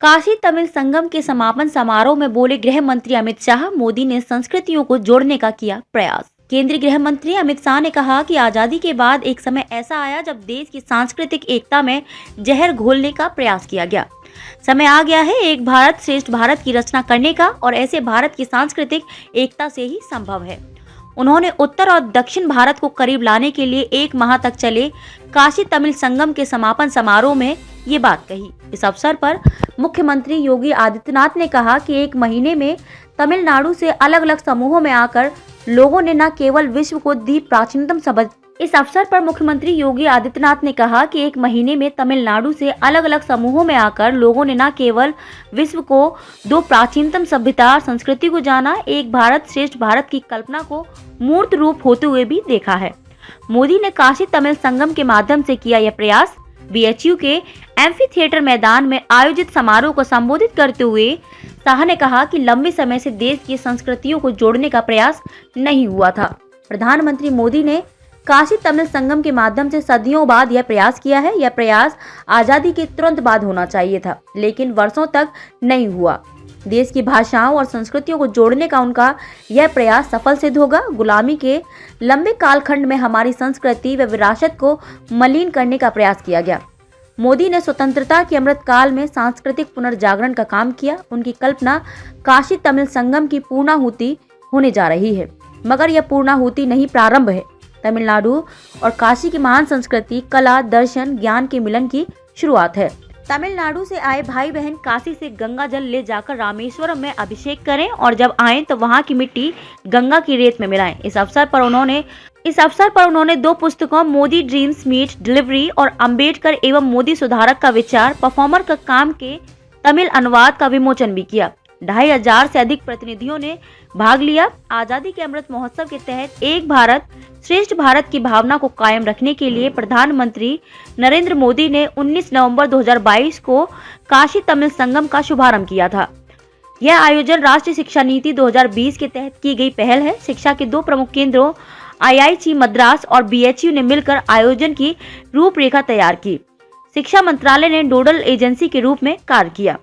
काशी तमिल संगम के समापन समारोह में बोले गृह मंत्री अमित शाह, मोदी ने संस्कृतियों को जोड़ने का किया प्रयास। केंद्रीय गृह मंत्री अमित शाह ने कहा कि आजादी के बाद एक समय ऐसा आया जब देश की सांस्कृतिक एकता में जहर घोलने का प्रयास किया गया। समय आ गया है एक भारत श्रेष्ठ भारत की रचना करने का, और ऐसे भारत की सांस्कृतिक एकता से ही संभव है। उन्होंने उत्तर और दक्षिण भारत को करीब लाने के लिए 1 माह तक चले काशी तमिल संगम के समापन समारोह में ये बात कही। इस अवसर पर मुख्यमंत्री योगी आदित्यनाथ ने कहा कि 1 महीने में तमिलनाडु से अलग अलग समूहों में आकर लोगों ने न केवल विश्व को दी प्राचीनतम सभ्यता। इस अवसर पर मुख्यमंत्री योगी आदित्यनाथ ने कहा कि 1 महीने में तमिलनाडु से अलग अलग समूहों में आकर लोगों ने न केवल विश्व को 2 प्राचीनतम सभ्यता और संस्कृति को जाना, एक भारत श्रेष्ठ भारत की कल्पना को मूर्त रूप होते हुए भी देखा है। मोदी ने काशी तमिल संगम के माध्यम से किया यह प्रयास। बीएचयू के एम्फी थिएटर मैदान में आयोजित समारोह को संबोधित करते हुए शाह ने कहा कि लंबे समय से देश की संस्कृतियों को जोड़ने का प्रयास नहीं हुआ था। प्रधानमंत्री मोदी ने काशी तमिल संगम के माध्यम से सदियों बाद यह प्रयास किया है। यह प्रयास आजादी के तुरंत बाद होना चाहिए था, लेकिन वर्षों तक नहीं हुआ। देश की भाषाओं और संस्कृतियों को जोड़ने का उनका यह प्रयास सफल सिद्ध होगा। गुलामी के लंबे कालखंड में हमारी संस्कृति व विरासत को मलिन करने का प्रयास किया गया। मोदी ने स्वतंत्रता के अमृत काल में सांस्कृतिक पुनर्जागरण का काम किया। उनकी कल्पना काशी तमिल संगम की पूर्णाहुति होने जा रही है, मगर यह पूर्णाहुति नहीं, प्रारंभ है। तमिलनाडु और काशी की महान संस्कृति, कला, दर्शन, ज्ञान के मिलन की शुरुआत है। तमिलनाडु से आए भाई बहन काशी से गंगा जल ले जाकर रामेश्वरम में अभिषेक करें, और जब आएं तो वहां की मिट्टी गंगा की रेत में मिलाएं। इस अवसर पर उन्होंने 2 पुस्तकों मोदी ड्रीम्स मीट डिलीवरी और अंबेडकर एवं मोदी सुधारक का विचार परफॉर्मर का काम के तमिल अनुवाद का विमोचन भी किया। 2500 से अधिक प्रतिनिधियों ने भाग लिया। आजादी के अमृत महोत्सव के तहत एक भारत श्रेष्ठ भारत की भावना को कायम रखने के लिए प्रधानमंत्री नरेंद्र मोदी ने 19 नवंबर 2022 को काशी तमिल संगम का शुभारंभ किया था। यह आयोजन राष्ट्रीय शिक्षा नीति 2020 के तहत की गई पहल है। शिक्षा के 2 प्रमुख केंद्रों आईआईटी मद्रास और बीएचयू ने मिलकर आयोजन की रूपरेखा तैयार की। शिक्षा मंत्रालय ने नोडल एजेंसी के रूप में कार्य किया।